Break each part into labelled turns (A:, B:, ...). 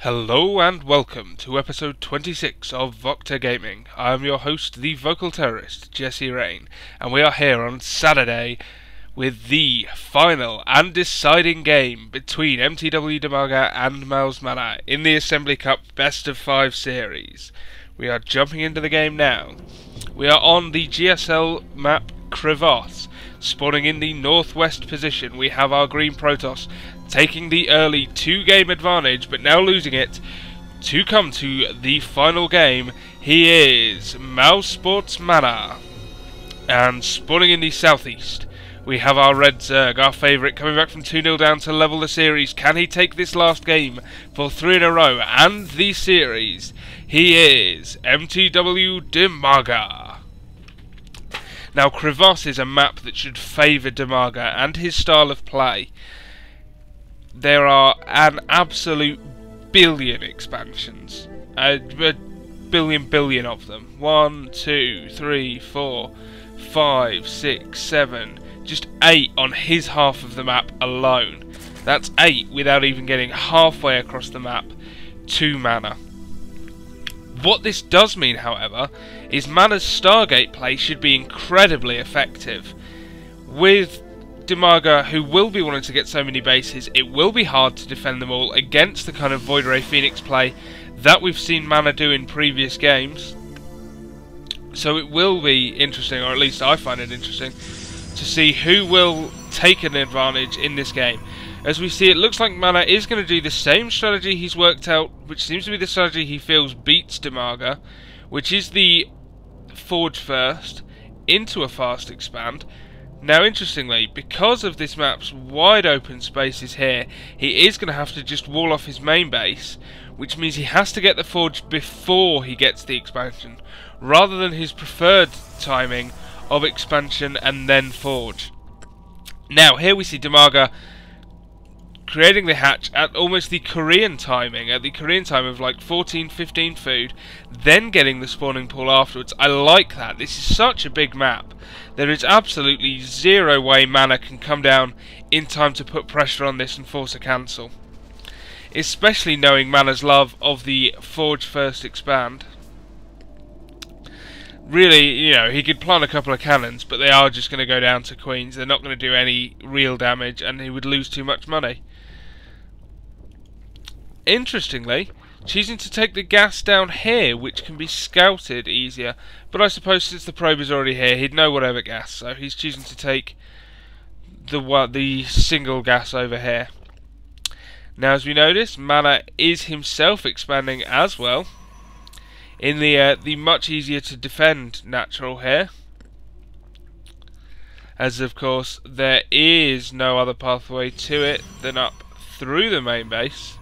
A: Hello and welcome to episode 26 of VocTer Gaming. I am your host, the vocal terrorist, Jesse Rain, and we are here on Saturday with the final and deciding game between mTwDIMAGA and mouz.MaNa in the Assembly Cup Best of 5 series. We are jumping into the game now. We are on the GSL map Crevasse. Spawning in the northwest position, we have our green Protoss taking the early 2-game advantage, but now losing it to come to the final game. He is mouz.MaNa. And spawning in the southeast, we have our red Zerg, our favourite, coming back from 2-0 down to level the series. Can he take this last game for 3 in a row and the series? He is mTwDIMAGA. Now, Crevasse is a map that should favour Dimaga and his style of play. There are an absolute billion expansions. A billion of them. 1, 2, 3, 4, 5, 6, 7. Just 8 on his half of the map alone. That's 8 without even getting halfway across the map to mana. What this does mean, however, is Mana's Stargate play should be incredibly effective. With Dimaga, who will be wanting to get so many bases, it will be hard to defend them all against the kind of Void Ray Phoenix play that we've seen Mana do in previous games. So it will be interesting, or at least I find it interesting, to see who will take an advantage in this game. As we see, it looks like Mana is going to do the same strategy he's worked out, which seems to be the strategy he feels beats Dimaga, which is the Forge first into a fast expand. Now, interestingly, because of this map's wide open spaces here, he is going to have to just wall off his main base, which means he has to get the Forge before he gets the expansion, rather than his preferred timing of expansion and then Forge. Now, here we see Dimaga creating the hatch at almost the Korean timing, at the Korean time of like 14-15 food, then getting the spawning pool afterwards. I like that. This is such a big map. There is absolutely zero way Mana can come down in time to put pressure on this and force a cancel. Especially knowing Mana's love of the Forge first expand. Really, you know, he could plant a couple of cannons, but they are just going to go down to queens. They're not going to do any real damage, and he would lose too much money. Interestingly, choosing to take the gas down here, which can be scouted easier, but I suppose since the probe is already here, he'd know whatever gas, so he's choosing to take the single gas over here. Now, as we notice, Mana is himself expanding as well, in the much easier to defend natural here, as of course there is no other pathway to it than up through the main base.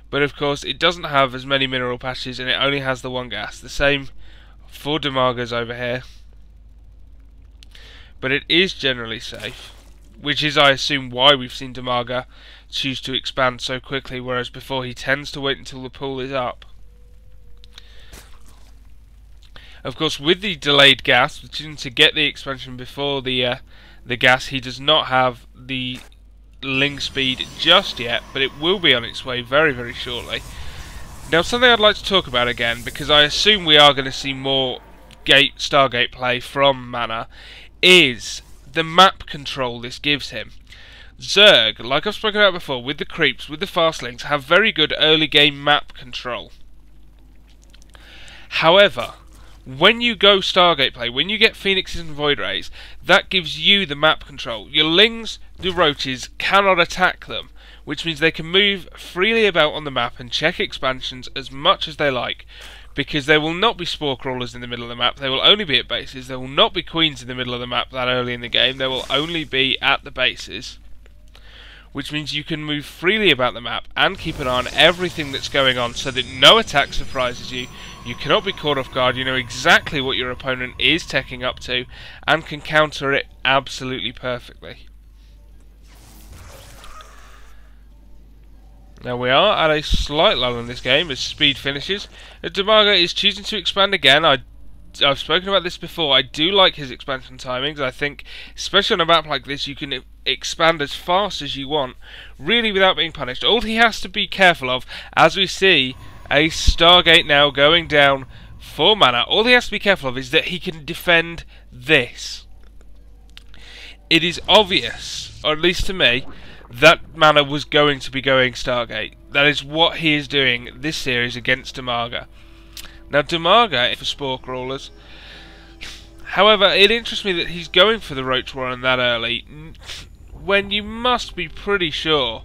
A: But of course it doesn't have as many mineral patches, and it only has the one gas. The same for Dimaga's over here. But it is generally safe, which is, I assume, why we've seen Dimaga choose to expand so quickly, whereas before he tends to wait until the pool is up. Of course, with the delayed gas, choosing to get the expansion before the gas, he does not have the Ling speed just yet, but it will be on its way very, very shortly. Now, something I'd like to talk about again, because I assume we are going to see more Stargate play from Mana, is the map control this gives him. Zerg, like I've spoken about before, with the creeps, with the fastlings, have very good early game map control. However, when you go Stargate play, when you get Phoenixes and Void Rays, that gives you the map control. Your Lings, the Roaches, cannot attack them, which means they can move freely about on the map and check expansions as much as they like, because there will not be Spore Crawlers in the middle of the map, they will only be at bases, there will not be Queens in the middle of the map that early in the game, they will only be at the bases. Which means you can move freely about the map and keep an eye on everything that's going on so that no attack surprises you. You cannot be caught off guard, you know exactly what your opponent is teching up to and can counter it absolutely perfectly. Now we are at a slight lull in this game as speed finishes. Dimaga is choosing to expand again. I I've spoken about this before. I do like his expansion timings. I think, especially on a map like this, you can expand as fast as you want, really without being punished. All he has to be careful of, as we see a Stargate now going down for mana, all he has to be careful of is that he can defend this. It is obvious, or at least to me, that mana was going to be going Stargate. That is what he is doing this series against DIMAGA. Now DIMAGA for Spore Crawlers. However, it interests me that he's going for the Roach Warren that early, when you must be pretty sure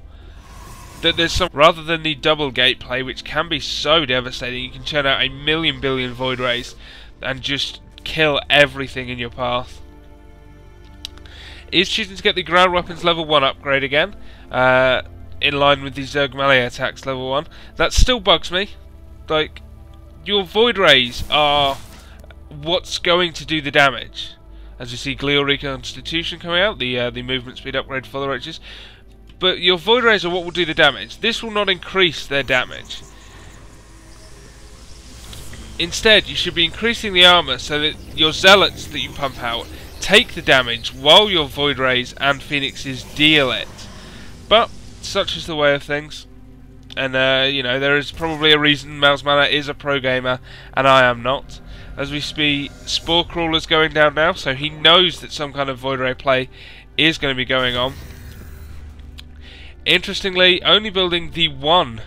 A: that there's some, rather than the double gate play, which can be so devastating. You can churn out a million billion Void Rays and just kill everything in your path. Is choosing to get the ground weapons level 1 upgrade again, in line with the Zerg melee attacks level 1. That still bugs me. Like, your Void Rays are what's going to do the damage. As we see Glial Reconstitution coming out, the movement speed upgrade for the Roaches. But your Void Rays are what will do the damage. This will not increase their damage. Instead, you should be increasing the armour so that your Zealots that you pump out take the damage while your Void Rays and Phoenixes deal it. But such is the way of things. And you know, there is probably a reason mouz.MaNa is a pro gamer and I am not. As we see Spore Crawlers going down now, so he knows that some kind of Void Ray play is going to be going on. Interestingly, only building the one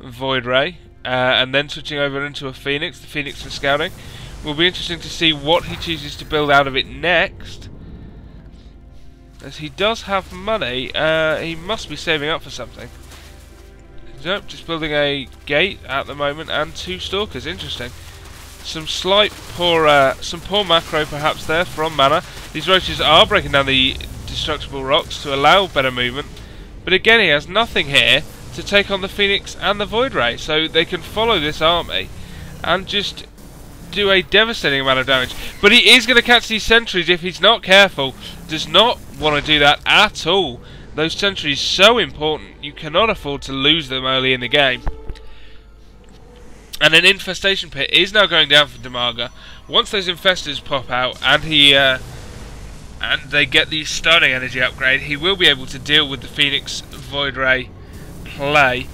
A: Void Ray and then switching over into a Phoenix, the Phoenix for scouting. Will be interesting to see what he chooses to build out of it next. As he does have money, he must be saving up for something. Nope, just building a gate at the moment and 2 stalkers. Interesting. Some poor macro perhaps there from Mana. These Roaches are breaking down the destructible rocks to allow better movement. But again, he has nothing here to take on the Phoenix and the Void Ray, so they can follow this army and just do a devastating amount of damage. But he is going to catch these sentries if he's not careful. Does not want to do that at all. Those sentries so important, you cannot afford to lose them early in the game. And an infestation pit is now going down for DIMAGA. Once those infestors pop out and and they get the stunning energy upgrade, he will be able to deal with the Phoenix Void Ray play.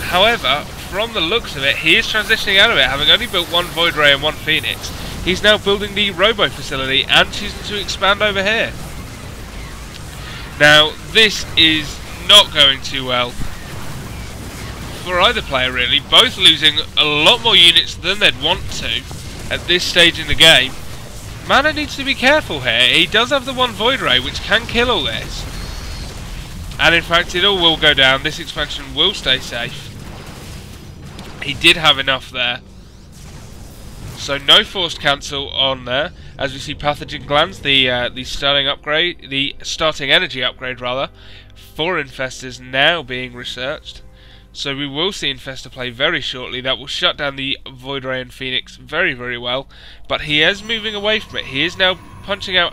A: However, from the looks of it, he is transitioning out of it, having only built 1 Void Ray and 1 Phoenix. He's now building the Robo facility and choosing to expand over here. Now, this is not going too well for either player, really. Both losing a lot more units than they'd want to at this stage in the game. Mana needs to be careful here. He does have the 1 Void Ray, which can kill all this. And in fact, it all will go down. This expansion will stay safe. He did have enough there. So no forced cancel on there. As we see pathogen glands, the starting upgrade, the starting energy upgrade rather, for infestors now being researched. So we will see Infestor play very shortly. That will shut down the Void Ray and Phoenix very, very well. But he is moving away from it. He is now punching out